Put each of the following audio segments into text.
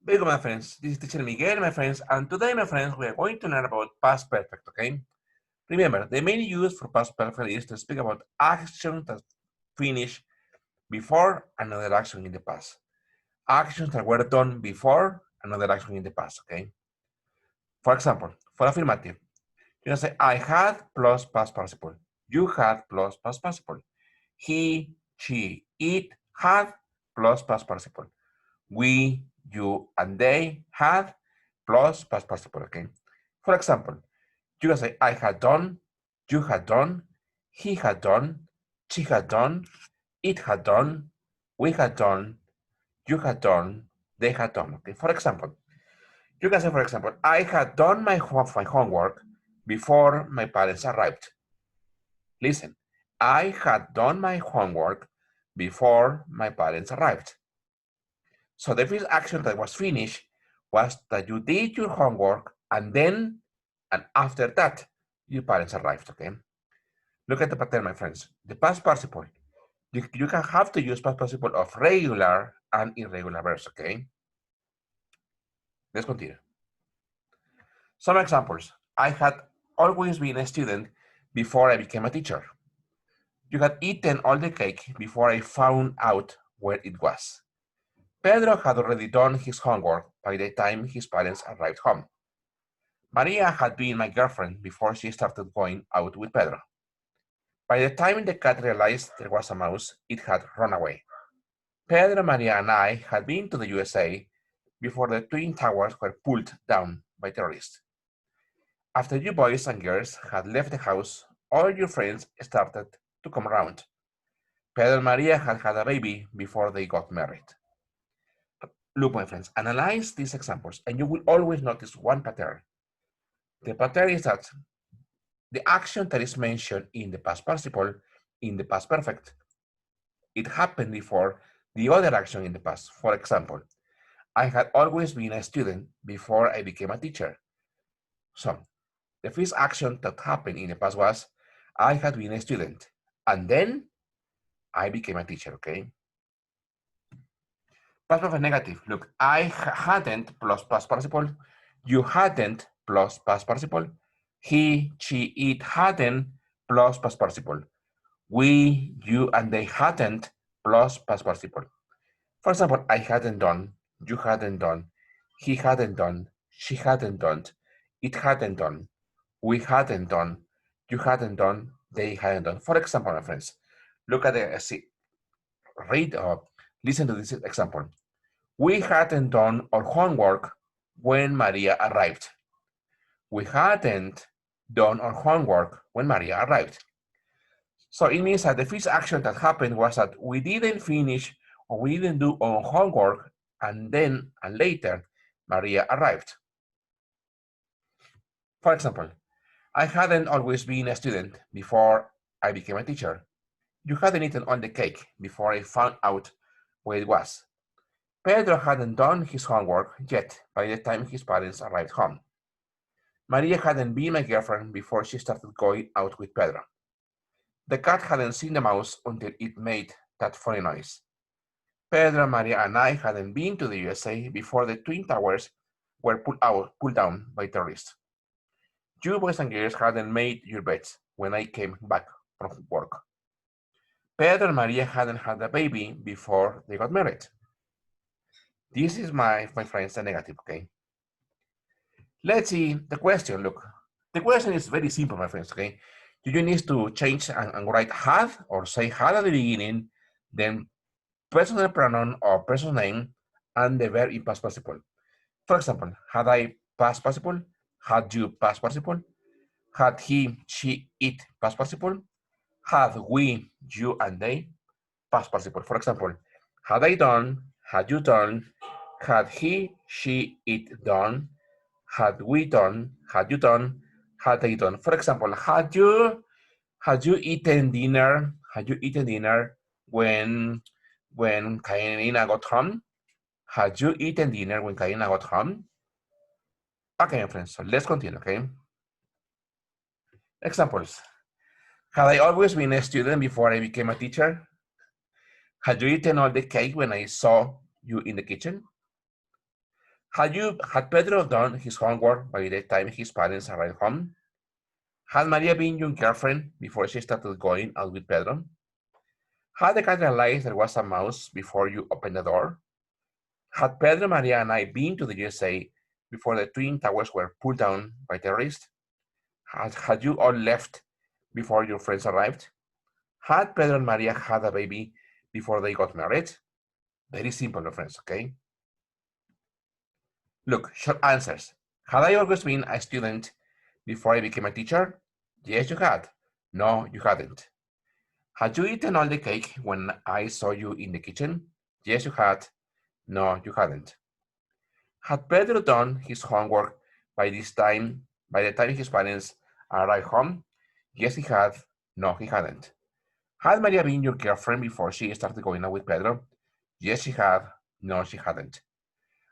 Welcome, my friends. This is teacher Miguel, my friends, and today, my friends, we are going to learn about past perfect, okay? Remember, the main use for past perfect is to speak about actions that finish before another action in the past. Actions that were done before another action in the past, okay? For example, for affirmative, you can say, I had plus past participle. You had plus past participle. He, she, it had plus past participle. We, you, and they had plus past participle, okay? For example, you can say, I had done, you had done, he had done, she had done, it had done, we had done, you had done, they had done, okay? For example, you can say, for example, I had done my homework before my parents arrived. Listen, I had done my homework before my parents arrived. So the first action that was finished was that you did your homework and then, and after that, your parents arrived, okay? Look at the pattern, my friends. The past participle. You can have to use past participle of regular and irregular verbs, okay? Let's continue. Some examples. I had always been a student before I became a teacher. You had eaten all the cake before I found out where it was. Pedro had already done his homework by the time his parents arrived home. Maria had been my girlfriend before she started going out with Pedro. By the time the cat realized there was a mouse, it had run away. Pedro, Maria, and I had been to the USA before the Twin Towers were pulled down by terrorists. After you boys and girls had left the house, all your friends started to come around. Pedro and Maria had had a baby before they got married. Look, my friends, analyze these examples, and you will always notice one pattern. The pattern is that the action that is mentioned in the past participle, in the past perfect, it happened before the other action in the past. For example, I had always been a student before I became a teacher. So the first action that happened in the past was I had been a student, and then I became a teacher, okay? Past perfect negative. Look, I hadn't plus past participle. You hadn't plus past participle. He, she, it hadn't plus past participle. We, you, and they hadn't plus past participle. For example, I hadn't done, you hadn't done, he hadn't done, she hadn't done, it hadn't done, we hadn't done, you hadn't done, they hadn't done. For example, my friends, look at the, read or listen to this example. We hadn't done our homework when Maria arrived. We hadn't done our homework when Maria arrived. So it means that the first action that happened was that we didn't finish or we didn't do our homework, and then and later Maria arrived. For example, I hadn't always been a student before I became a teacher. You hadn't eaten all the cake before I found out where it was. Pedro hadn't done his homework yet by the time his parents arrived home. Maria hadn't been my girlfriend before she started going out with Pedro. The cat hadn't seen the mouse until it made that funny noise. Pedro, Maria, and I hadn't been to the USA before the Twin Towers were pulled down by terrorists. You boys and girls hadn't made your beds when I came back from work. Pedro and Maria hadn't had a baby before they got married. This is my friends, the negative, okay? Let's see the question. Look, the question is very simple, my friends, okay? You need to change and write had or say had at the beginning, then personal pronoun or personal name, and the verb in past participle. For example, had I past participle? Had you past participle? Had he, she, it past participle? Had we, you, and they past participle? For example, had I done? Had you done? Had he, she, it done? Had we done? Had you done? Had they done? For example, had you eaten dinner? Had you eaten dinner when Karina got home? Had you eaten dinner when Karina got home? Okay, my friends, so let's continue, okay? Examples. Had I always been a student before I became a teacher? Had you eaten all the cake when I saw you in the kitchen? Had Pedro done his homework by the time his parents arrived home? Had Maria been your girlfriend before she started going out with Pedro? Had the cat realized there was a mouse before you opened the door? Had Pedro, Maria, and I been to the USA before the Twin Towers were pulled down by terrorists? Had you all left before your friends arrived? Had Pedro and Maria had a baby before they got married? Very simple, my friends, okay? Look, short answers. Had I always been a student before I became a teacher? Yes, you had. No, you hadn't. Had you eaten all the cake when I saw you in the kitchen? Yes, you had. No, you hadn't. Had Pedro done his homework by the time his parents arrived home? Yes, he had. No, he hadn't. Had Maria been your girlfriend before she started going out with Pedro? Yes, she had. No, she hadn't.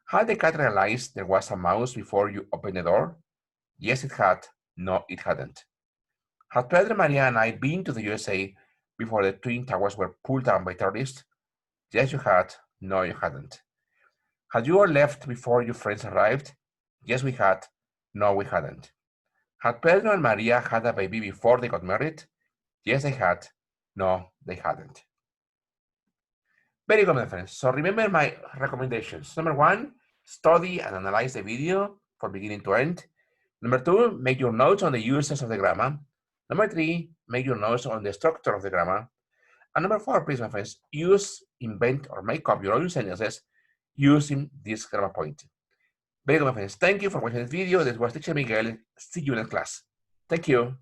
Had the cat realized there was a mouse before you opened the door? Yes, it had. No, it hadn't. Had Pedro, Maria, and I been to the USA before the Twin Towers were pulled down by terrorists? Yes, you had. No, you hadn't. Had you all left before your friends arrived? Yes, we had. No, we hadn't. Had Pedro and Maria had a baby before they got married? Yes, they had. No, they hadn't. Very good, my friends. So remember my recommendations. Number one, study and analyze the video from beginning to end. Number two, make your notes on the uses of the grammar. Number three, make your notes on the structure of the grammar. And number four, please, my friends, use, invent, or make up your own sentences using this grammar point. Very good, my friends. Thank you for watching this video. This was Teacher Miguel. See you in class. Thank you.